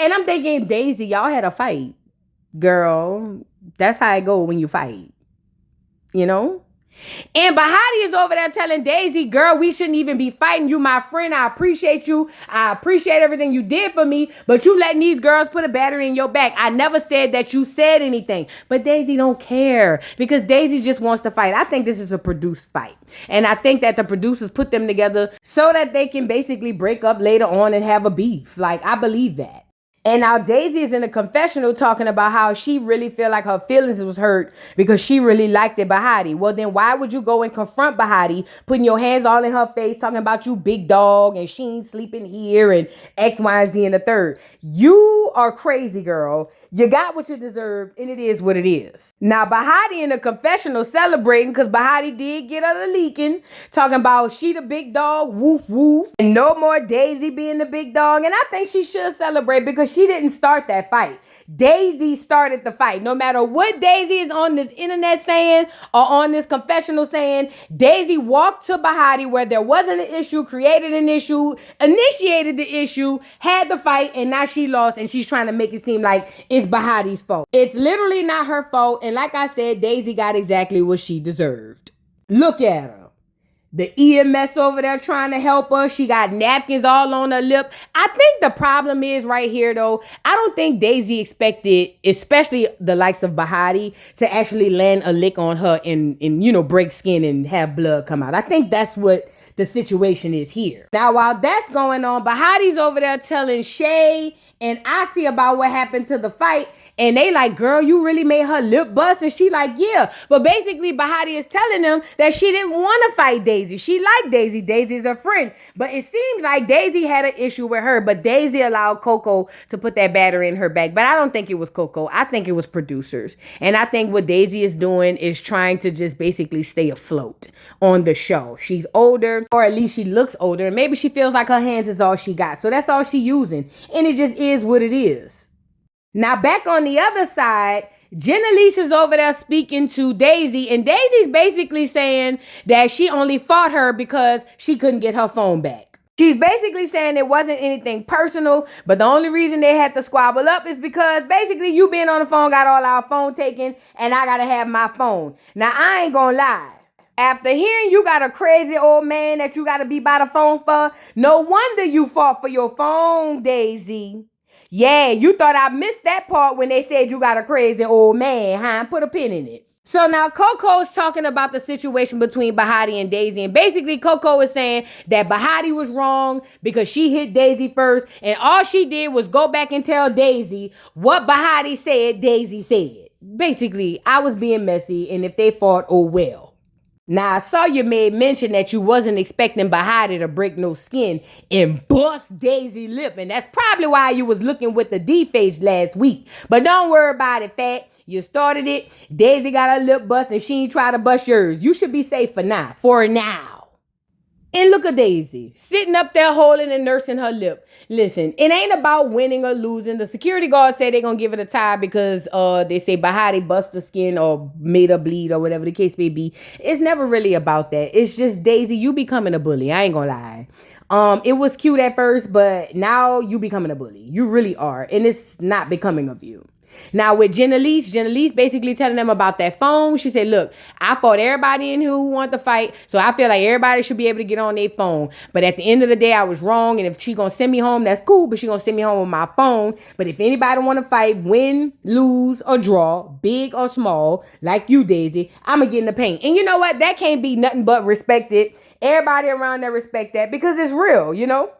And I'm thinking, Daisy, y'all had a fight. Girl, that's how it go when you fight. You know? And Bahati is over there telling Daisy, girl, we shouldn't even be fighting. You my friend. I appreciate you. I appreciate everything you did for me. But you letting these girls put a battery in your back. I never said that you said anything. But Daisy don't care because Daisy just wants to fight. I think this is a produced fight. And I think that the producers put them together so that they can basically break up later on and have a beef. Like, I believe that. And now Daisy is in a confessional talking about how she really feel like her feelings was hurt because she really liked it, Bahati. Well, then why would you go and confront Bahati, putting your hands all in her face, talking about you big dog and she ain't sleeping here and X, Y, and Z and the third? You are crazy, girl. You got what you deserved, and it is what it is. Now, Bahati in the confessional celebrating because Bahati did get her the leaking, talking about she the big dog, woof, woof, and no more Daisy being the big dog. And I think she should celebrate because she didn't start that fight. Daisy started the fight. No matter what Daisy is on this internet saying or on this confessional saying, Daisy walked to Bahati where there wasn't an issue, created an issue, initiated the issue, had the fight, and now she lost and she's trying to make it seem like it's Bahati's fault. It's literally not her fault. And like I said, Daisy got exactly what she deserved. Look at her. The EMS over there trying to help her. She got napkins all on her lip. I think the problem is right here, though. I don't think Daisy expected, especially the likes of Bahati, to actually land a lick on her and break skin and have blood come out. I think that's what the situation is here. Now, while that's going on, Bahati's over there telling Shay and Oxy about what happened to the fight. And they like, girl, you really made her lip bust. And she like, yeah. But basically, Bahati is telling them that she didn't want to fight Daisy. She liked Daisy. Daisy's a friend. But it seems like Daisy had an issue with her. But Daisy allowed Coco to put that battery in her back. But I don't think it was Coco. I think it was producers. And I think what Daisy is doing is trying to just basically stay afloat on the show. She's older, or at least she looks older. And maybe she feels like her hands is all she got. So that's all she's using. And it just is what it is. Now, back on the other side, Jenalise is over there speaking to Daisy, and Daisy's basically saying that she only fought her because she couldn't get her phone back. She's basically saying it wasn't anything personal, but the only reason they had to squabble up is because basically you being on the phone got all our phone taken, and I gotta have my phone. Now, I ain't gonna lie. After hearing you got a crazy old man that you gotta be by the phone for, no wonder you fought for your phone, Daisy. Yeah, you thought I missed that part when they said you got a crazy old man, huh? Put a pin in it. So now Coco's talking about the situation between Bahati and Daisy. And basically Coco is saying that Bahati was wrong because she hit Daisy first. And all she did was go back and tell Daisy what Bahati said Daisy said. Basically, I was being messy. And if they fought, oh well. Now, I saw you made mention that you wasn't expecting Bahati to break no skin and bust Daisy lip. And that's probably why you was looking with the D-face last week. But don't worry about it, Fat. You started it. Daisy got her lip bust and she ain't try to bust yours. You should be safe for now. For now. And look at Daisy, sitting up there holding and nursing her lip. Listen, it ain't about winning or losing. The security guards say they're going to give it a tie because they say Bahati bust the skin or made her bleed or whatever the case may be. It's never really about that. It's just, Daisy, you becoming a bully. I ain't going to lie. It was cute at first, but now you becoming a bully. You really are. And it's not becoming of you. Now with Jenalise basically telling them about that phone. She said, look, I fought everybody in here who wanted to fight. So I feel like everybody should be able to get on their phone. But at the end of the day, I was wrong. And if she gonna send me home, that's cool. But she gonna send me home with my phone. But if anybody want to fight, win, lose, or draw, big or small, like you, Daisy, I'm gonna get in the paint. And you know what? That can't be nothing but respected. Everybody around there respect that because it's real, you know?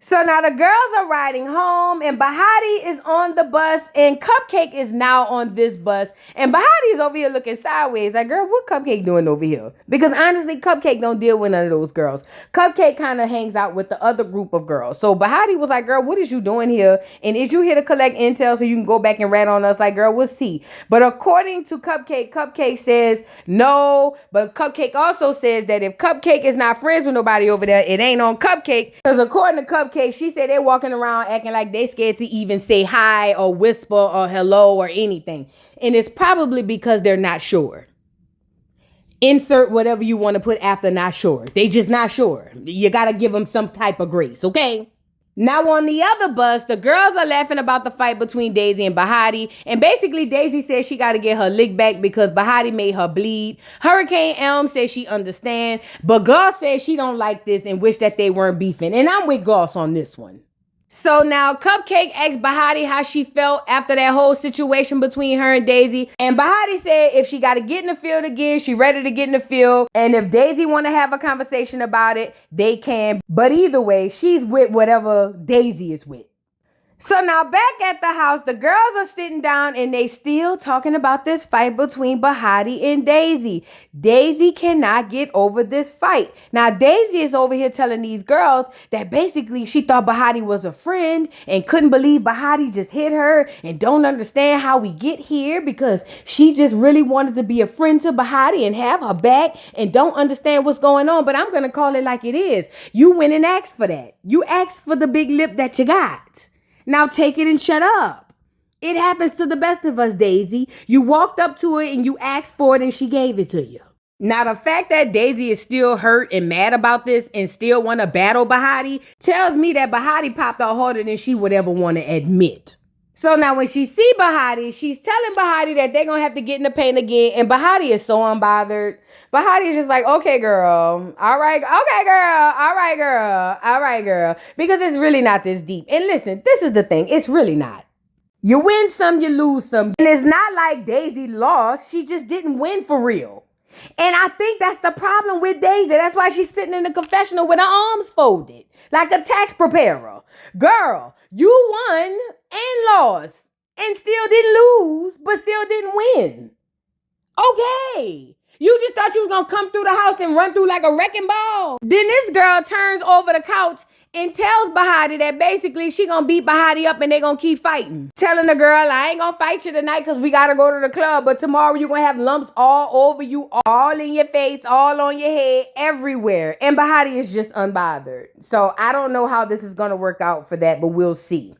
So now the girls are riding home and Bahati is on the bus and Cupcake is now on this bus. And Bahati is over here looking sideways like, girl, what Cupcake doing over here? Because honestly, Cupcake don't deal with none of those girls. Cupcake kind of hangs out with the other group of girls. So Bahati was like, girl, what is you doing here? And is you here to collect intel so you can go back and rat on us? Like, girl, what's tea? But according to Cupcake, Cupcake says no. But Cupcake also says that if Cupcake is not friends with nobody over there, it ain't on Cupcake. Because according to Cupcake, she said they're walking around acting like they scared to even say hi or whisper or hello or anything. And it's probably because they're not sure. Insert whatever you want to put after not sure. They just not sure. You got to give them some type of grace, okay? Now on the other bus, the girls are laughing about the fight between Daisy and Bahati. And basically Daisy says she got to get her lick back because Bahati made her bleed. Hurricane Elm says she understand. But Gloss says she don't like this and wish that they weren't beefing. And I'm with Gloss on this one. So now Cupcake asked Bahati how she felt after that whole situation between her and Daisy. And Bahati said if she got to get in the field again, she ready to get in the field. And if Daisy want to have a conversation about it, they can. But either way, she's with whatever Daisy is with. So now back at the house, the girls are sitting down and they still talking about this fight between Bahati and Daisy. Daisy cannot get over this fight. Now Daisy is over here telling these girls that basically she thought Bahati was a friend and couldn't believe Bahati just hit her and don't understand how we get here because she just really wanted to be a friend to Bahati and have her back and don't understand what's going on. But I'm going to call it like it is. You went and asked for that. You asked for the big lip that you got. Now take it and shut up. It happens to the best of us, Daisy. You walked up to her and you asked for it and she gave it to you. Now the fact that Daisy is still hurt and mad about this and still want to battle Bahati tells me that Bahati popped out harder than she would ever want to admit. So now when she see Bahati, she's telling Bahati that they're going to have to get in the paint again. And Bahati is so unbothered. Bahati is just like, okay, girl. All right. Okay, girl. All right, girl. All right, girl. Because it's really not this deep. And listen, this is the thing. It's really not. You win some, you lose some. And it's not like Daisy lost. She just didn't win for real. And I think that's the problem with Daisy. That's why she's sitting in the confessional with her arms folded, like a tax preparer. Girl, you won and lost and still didn't lose, but still didn't win. Okay. You just thought you was going to come through the house and run through like a wrecking ball. Then this girl turns over the couch and tells Bahati that basically she going to beat Bahati up and they going to keep fighting. Telling the girl, I ain't going to fight you tonight because we got to go to the club. But tomorrow you're going to have lumps all over you, all in your face, all on your head, everywhere. And Bahati is just unbothered. So I don't know how this is going to work out for that, but we'll see.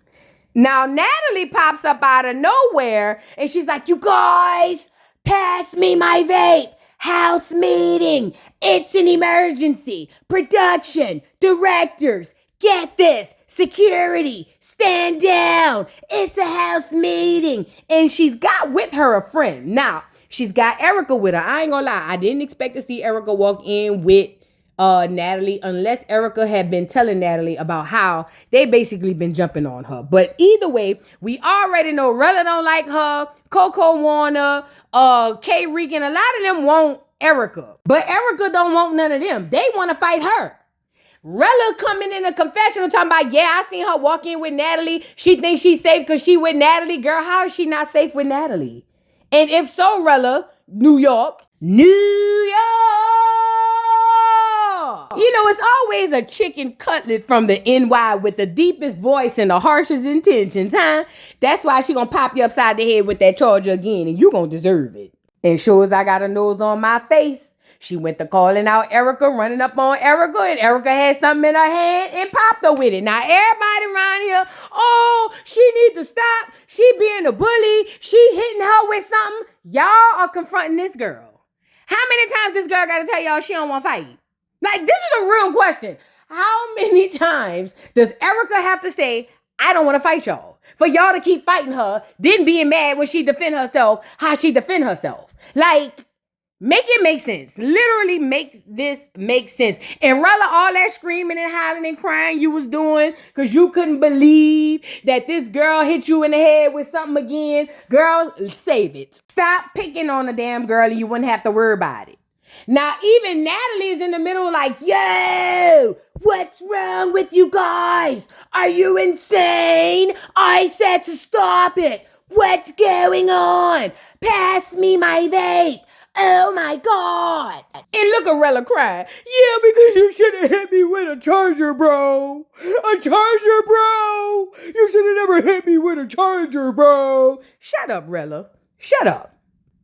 Now Natalie pops up out of nowhere and she's like, you guys, pass me my vape. House meeting. It's an emergency. Production. Directors. Get this. Security. Stand down. It's a house meeting. And she's got with her a friend. Now, she's got Erica with her. I ain't gonna lie. I didn't expect to see Erica walk in with Natalie unless Erica had been telling Natalie about how they basically been jumping on her. But either way, we already know Rella don't like her, Coco Warner, Kay Regan, a lot of them want Erica. But Erica don't want none of them. They want to fight her. Rella coming in the confessional talking about, yeah, I seen her walk in with Natalie. She thinks she's safe because she with Natalie. Girl, how is she not safe with Natalie? And if so, Rella, New York. You know, it's always a chicken cutlet from the NY with the deepest voice and the harshest intentions, huh? That's why she gonna pop you upside the head with that charger again, and you gonna deserve it. And sure as I got a nose on my face, she went to calling out Erica, running up on Erica, and Erica had something in her hand and popped her with it. Now everybody around here, oh, she need to stop. She being a bully. She hitting her with something. Y'all are confronting this girl. How many times this girl got to tell y'all she don't want to fight? Like, this is a real question. How many times does Erica have to say, I don't want to fight y'all? For y'all to keep fighting her, then being mad when she defend herself, how she defend herself. Like, make it make sense. Literally make this make sense. And Rella, all that screaming and hollering and crying you was doing because you couldn't believe that this girl hit you in the head with something again. Girl, save it. Stop picking on the damn girl and you wouldn't have to worry about it. Now, even Natalie's in the middle like, yo, what's wrong with you guys? Are you insane? I said to stop it. What's going on? Pass me my vape. Oh my God. And look at Rella crying. Yeah, because you should have hit me with a charger, bro. A charger, bro. You should have never hit me with a charger, bro. Shut up, Rella. Shut up.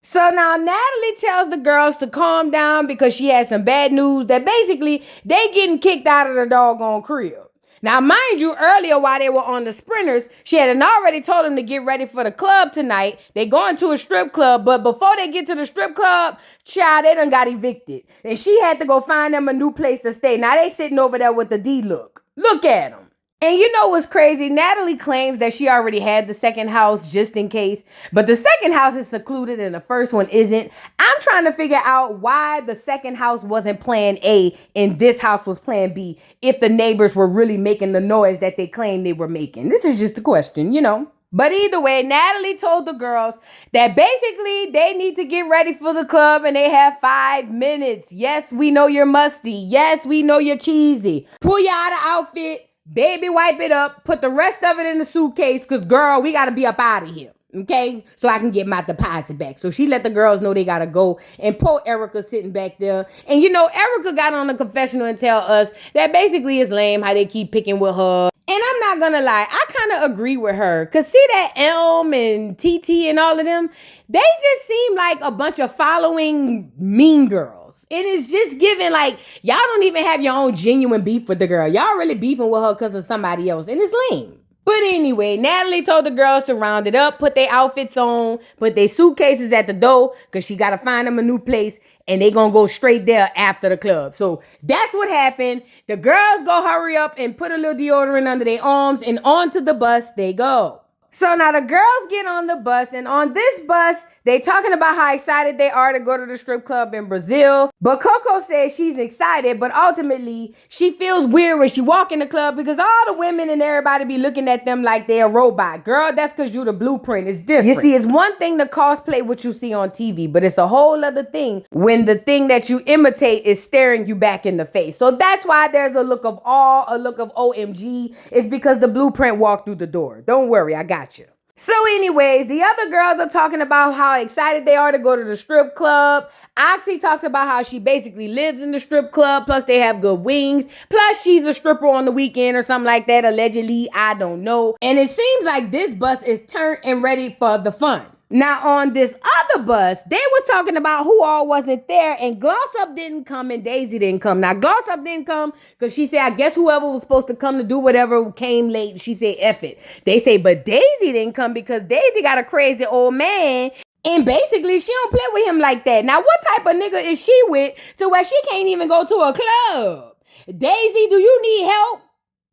So now Natalie tells the girls to calm down because she had some bad news that basically they getting kicked out of the doggone crib. Now, mind you, earlier while they were on the sprinters, she had already told them to get ready for the club tonight. They going to a strip club, but before they get to the strip club, child, they done got evicted. And she had to go find them a new place to stay. Now they sitting over there with the D look. Look at them. And you know what's crazy? Natalie claims that she already had the second house just in case, but the second house is secluded and the first one isn't. I'm trying to figure out why the second house wasn't plan A and this house was plan B if the neighbors were really making the noise that they claimed they were making. This is just a question, you know. But either way, Natalie told the girls that basically they need to get ready for the club and they have 5 minutes. Yes, we know you're musty. Yes, we know you're cheesy. Pull you out of outfit, baby wipe it up, put the rest of it in the suitcase because, girl, we got to be up out of here. Okay, so I can get my deposit back. So she let the girls know they gotta go, and poor Erica sitting back there. And you know, Erica got on the confessional and tell us that basically it's lame how they keep picking with her. And I'm not gonna lie, I kind of agree with her. Cause see that Elm and TT and all of them, they just seem like a bunch of following mean girls. And it's just giving like, y'all don't even have your own genuine beef with the girl. Y'all really beefing with her because of somebody else. And it's lame. But anyway, Natalie told the girls to round it up, put their outfits on, put their suitcases at the door, because she got to find them a new place, and they going to go straight there after the club. So that's what happened. The girls go hurry up and put a little deodorant under their arms, and onto the bus they go. So now the girls get on the bus, and on this bus, they talking about how excited they are to go to the strip club in Brazil. But Coco says she's excited, but ultimately she feels weird when she walk in the club because all the women and everybody be looking at them like they're a robot. Girl, that's because you the blueprint. It's different. You see, it's one thing to cosplay what you see on TV, but it's a whole other thing when the thing that you imitate is staring you back in the face. So that's why there's a look of awe, a look of OMG. It's because the blueprint walked through the door. Don't worry, I got you. So anyways, the other girls are talking about how excited they are to go to the strip club. Oxy talks about how she basically lives in the strip club, plus they have good wings, plus she's a stripper on the weekend or something like that, allegedly, I don't know. And it seems like this bus is turned and ready for the fun. Now on this other bus, they was talking about who all wasn't there, and Gloss Up didn't come and Daisy didn't come. Now Gloss Up didn't come because she said, I guess whoever was supposed to come to do whatever came late. She said, F it. They say, but Daisy didn't come because Daisy got a crazy old man. And basically, she don't play with him like that. Now, what type of nigga is she with to where she can't even go to a club? Daisy, do you need help?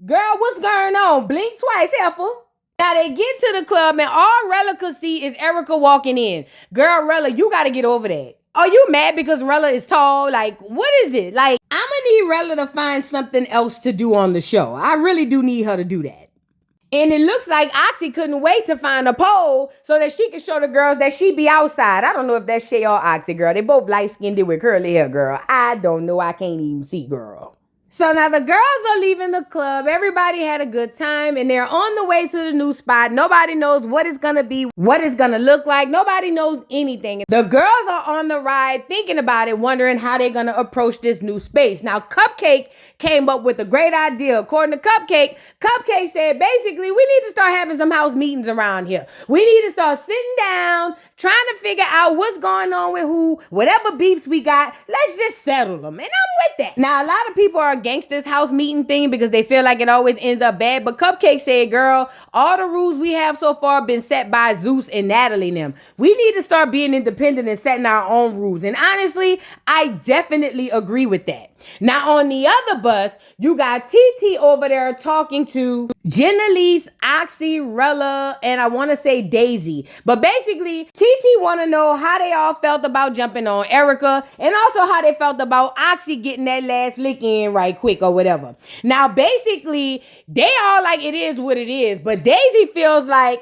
Girl, what's going on? Blink twice, heifer. Now they get to the club and all Rella could see is Erica walking in. Girl, Rella, you got to get over that. Are you mad because Rella is tall? Like, what is it? Like, I'm going to need Rella to find something else to do on the show. I really do need her to do that. And it looks like Oxy couldn't wait to find a pole so that she could show the girls that she be outside. I don't know if that's Shay or Oxy, girl. They both light-skinned with curly hair, girl. I don't know. I can't even see, girl. So now the girls are leaving the club. Everybody had a good time and they're on the way to the new spot. Nobody knows what it's going to be, what it's going to look like. Nobody knows anything. The girls are on the ride thinking about it, wondering how they're going to approach this new space. Now, Cupcake came up with a great idea. According to Cupcake, Cupcake said, basically, we need to start having some house meetings around here. We need to start sitting down, trying to figure out what's going on with who, whatever beefs we got. Let's just settle them. And I'm with that. Now, a lot of people are against this house meeting thing because they feel like it always ends up bad. But Cupcake said, girl, all the rules we have so far been set by Zeus and Natalie and them. We need to start being independent and setting our own rules. And honestly, I definitely agree with that. Now, on the other bus, you got TT over there talking to Jenalise, Oxy, Rella, and I want to say Daisy. But basically, TT want to know how they all felt about jumping on Erica and also how they felt about Oxy getting that last lick in right quick or whatever. Now, basically, they all like it is what it is, but Daisy feels like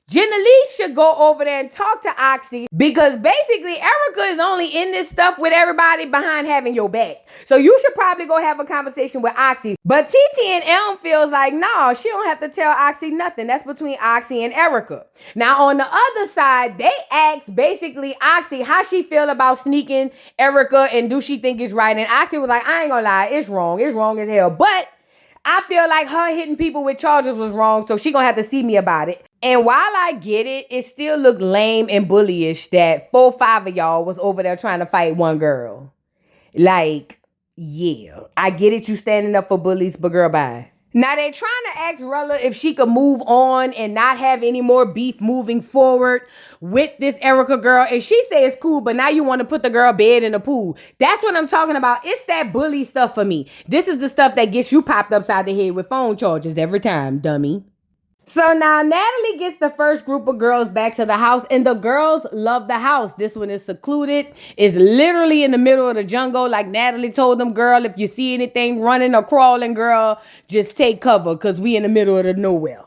Jenalise should go over there and talk to Oxy because basically Erica is only in this stuff with everybody behind having your back. So you should probably go have a conversation with Oxy. But TT and Elm feels like, no, she don't have to tell Oxy nothing. That's between Oxy and Erica. Now on the other side, they asked basically Oxy how she feel about sneaking Erica and do she think it's right. And Oxy was like, I ain't gonna lie, it's wrong. It's wrong as hell. But I feel like her hitting people with charges was wrong, so she gonna have to see me about it. And while I get it, it still looked lame and bullyish that 4 or 5 of y'all was over there trying to fight one girl. Like, yeah, I get it, you standing up for bullies, but girl, bye. Now they trying to ask Rella if she could move on and not have any more beef moving forward with this Erica girl. And she says it's cool, but now you want to put the girl bed in the pool. That's what I'm talking about. It's that bully stuff for me. This is the stuff that gets you popped upside the head with phone charges every time, dummy. So now Natalie gets the first group of girls back to the house, and the girls love the house. This one is secluded. It's literally in the middle of the jungle. Like Natalie told them, girl, if you see anything running or crawling, girl, just take cover because we in the middle of the nowhere.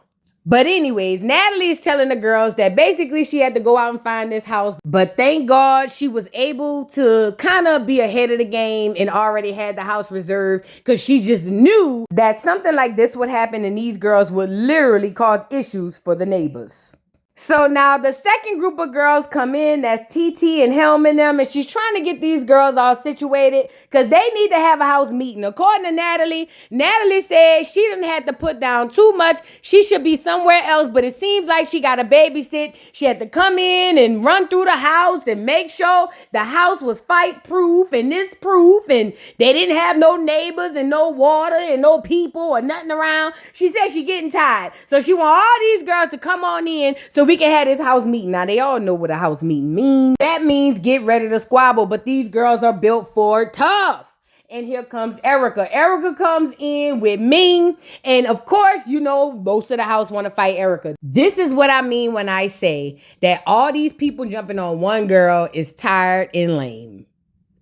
But anyways, Natalie is telling the girls that basically she had to go out and find this house. But thank God she was able to kind of be ahead of the game and already had the house reserved because she just knew that something like this would happen and these girls would literally cause issues for the neighbors. So now the second group of girls come in, that's TT and Helm and them, and she's trying to get these girls all situated because they need to have a house meeting. According to Natalie, Natalie said she didn't have to put down too much. She should be somewhere else, but it seems like she got to babysit. She had to come in and run through the house and make sure the house was fight proof and this proof, and they didn't have no neighbors and no water and no people or nothing around. She said she getting tired, so she want all these girls to come on in so we can have this house meeting. Now, they all know what a house meeting means. That means get ready to squabble, but these girls are built for tough. And here comes Erica. Erica comes in with Ming. And of course, you know, most of the house want to fight Erica. This is what I mean when I say that all these people jumping on one girl is tired and lame.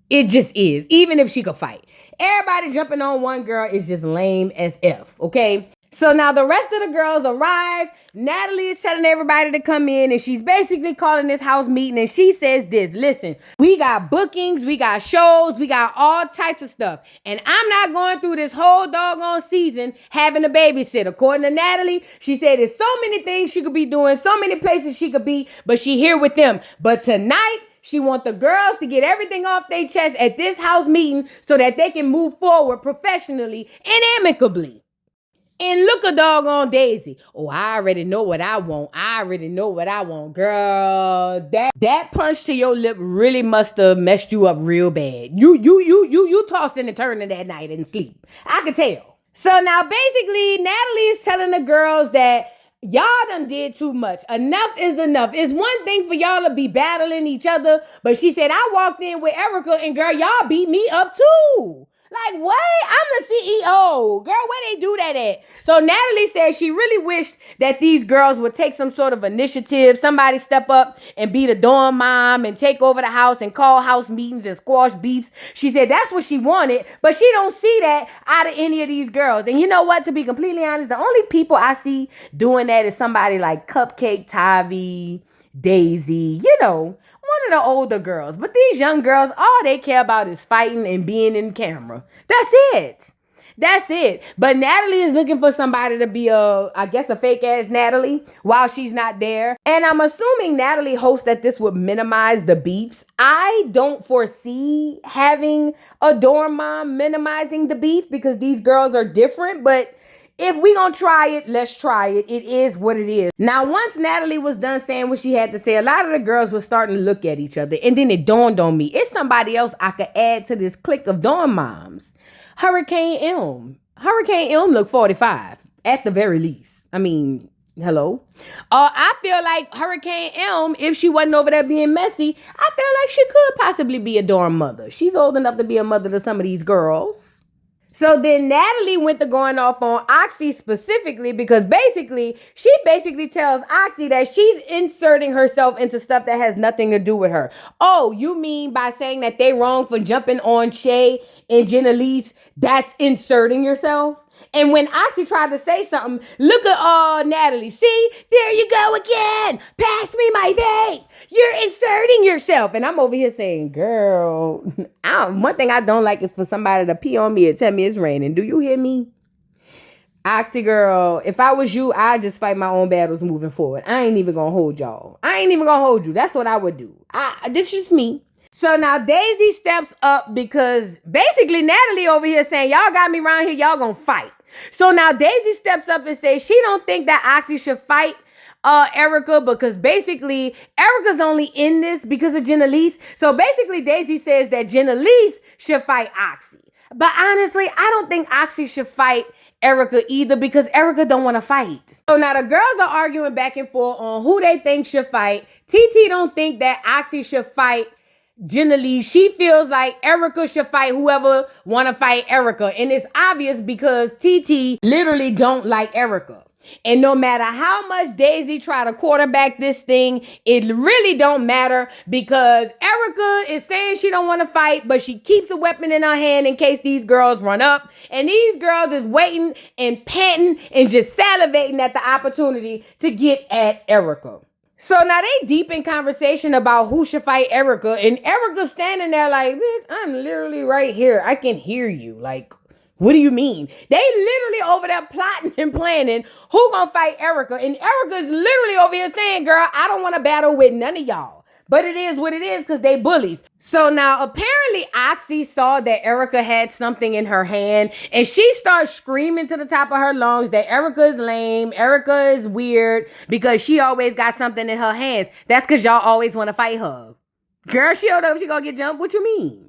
It just is. Even if she could fight. Everybody jumping on one girl is just lame as F, okay? So now the rest of the girls arrive. Natalie is telling everybody to come in, and she's basically calling this house meeting, and she says this: listen, we got bookings, we got shows, we got all types of stuff, and I'm not going through this whole doggone season having a babysitter. According to Natalie, she said there's so many things she could be doing, so many places she could be, but she here with them. But tonight, she want the girls to get everything off their chest at this house meeting so that they can move forward professionally and amicably. And look a doggone Daisy. Oh, I already know what I want. I already know what I want. Girl, that punch to your lip really must have messed you up real bad. You tossing and turning that night and sleep. I could tell. So now basically, Natalie is telling the girls that y'all done did too much. Enough is enough. It's one thing for y'all to be battling each other, but she said, I walked in with Erica and girl, y'all beat me up too. Like, what? I'm the CEO. Girl, where they do that at? So Natalie said she really wished that these girls would take some sort of initiative. Somebody step up and be the dorm mom and take over the house and call house meetings and squash beefs. She said that's what she wanted, but she don't see that out of any of these girls. And you know what? To be completely honest, the only people I see doing that is somebody like Cupcake, Tavi, Daisy, you know, one of the older girls. But these young girls, all they care about is fighting and being in camera. That's it. That's it. But Natalie is looking for somebody to be I guess a fake ass Natalie while she's not there. And I'm assuming Natalie hopes that this would minimize the beefs. I don't foresee having a dorm mom minimizing the beef because these girls are different, but if we gonna try it, let's try it. It is what it is. Now, once Natalie was done saying what she had to say, a lot of the girls were starting to look at each other. And then it dawned on me, it's somebody else I could add to this clique of dorm moms. Hurricane Elm. Hurricane Elm looked 45, at the very least. I mean, hello? I feel like Hurricane Elm, if she wasn't over there being messy, I feel like she could possibly be a dorm mother. She's old enough to be a mother to some of these girls. So then Natalie went to going off on Oxy specifically because she basically tells Oxy that she's inserting herself into stuff that has nothing to do with her. Oh, you mean by saying that they wrong for jumping on Shay and Jenalise, that's inserting yourself? And when Oxy tried to say something, look at Natalie. See, there you go again. Pass me my vape. You're inserting yourself. And I'm over here saying, girl, one thing I don't like is for somebody to pee on me and tell me it's raining. Do you hear me? Oxy girl, if I was you, I'd just fight my own battles moving forward. I ain't even gonna hold y'all. I ain't even gonna hold you. That's what I would do. This is me. So now Daisy steps up because basically Natalie over here saying, y'all got me around here, y'all gonna fight. So now Daisy steps up and says she don't think that Oxy should fight Erica because basically Erica's only in this because of Jenalise. So basically Daisy says that Jenalise should fight Oxy. But honestly, I don't think Oxy should fight Erica either because Erica don't want to fight. So now the girls are arguing back and forth on who they think should fight. TT don't think that Oxy should fight Generally, she feels like Erica should fight whoever want to fight Erica. And it's obvious because TT literally don't like Erica. And no matter how much Daisy try to quarterback this thing, it really don't matter because Erica is saying she don't want to fight, but she keeps a weapon in her hand in case these girls run up. And these girls is waiting and panting and just salivating at the opportunity to get at Erica. So now they deep in conversation about who should fight Erica, and Erica's standing there like, bitch, I'm literally right here. I can hear you. Like, what do you mean? They literally over there plotting and planning who gonna fight Erica, and Erica's literally over here saying, girl, I don't want to battle with none of y'all. But it is what it is because they bullies. So now apparently Oxy saw that Erica had something in her hand and she starts screaming to the top of her lungs that Erica is lame, Erica is weird because she always got something in her hands. That's because y'all always want to fight her. Girl, she don't know if she gonna get jumped. What you mean?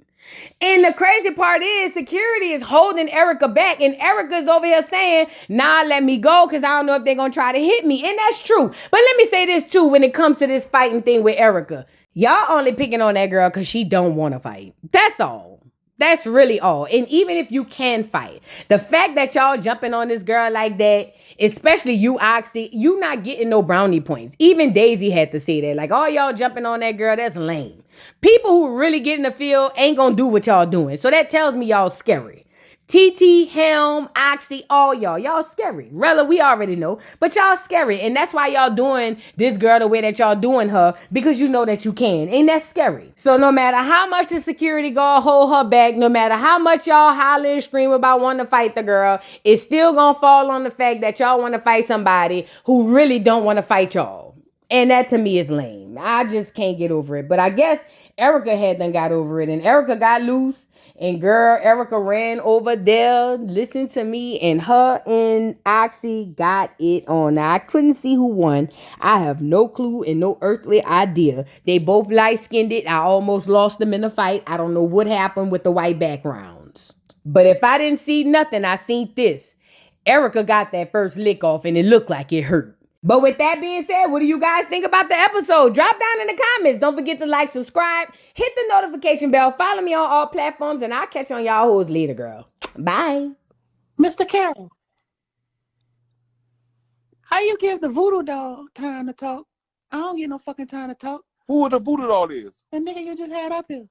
And the crazy part is security is holding Erica back and Erica's over here saying, nah, let me go because I don't know if they're going to try to hit me. And that's true. But let me say this too when it comes to this fighting thing with Erica. Y'all only picking on that girl because she don't want to fight. That's all. That's really all. And even if you can fight, the fact that y'all jumping on this girl like that, especially you, Oxy, you not getting no brownie points. Even Daisy had to say that. Like, all y'all jumping on that girl, that's lame. People who really get in the field ain't gonna do what y'all doing. So that tells me y'all scary. TT, Helm, Oxy, all y'all scary. Rella, we already know, but y'all scary. And that's why y'all doing this girl the way that y'all doing her, because you know that you can. And that's scary. So no matter how much the security guard hold her back, no matter how much y'all holler and scream about wanting to fight the girl, it's still gonna fall on the fact that y'all want to fight somebody who really don't want to fight y'all. And that to me is lame. I just can't get over it. But I guess Erica had done got over it. And Erica got loose. And girl, Erica ran over there. Listen to me. And her and Oxy got it on. Now, I couldn't see who won. I have no clue and no earthly idea. They both light-skinned it. I almost lost them in the fight. I don't know what happened with the white backgrounds. But if I didn't see nothing, I seen this. Erica got that first lick off and it looked like it hurt. But with that being said, what do you guys think about the episode? Drop down in the comments. Don't forget to like, subscribe, hit the notification bell, follow me on all platforms, and I'll catch on y'all hoes later, girl. Bye. Mr. Carroll, how you give the voodoo doll time to talk? I don't get no fucking time to talk. Who the voodoo doll is? The nigga you just had up here.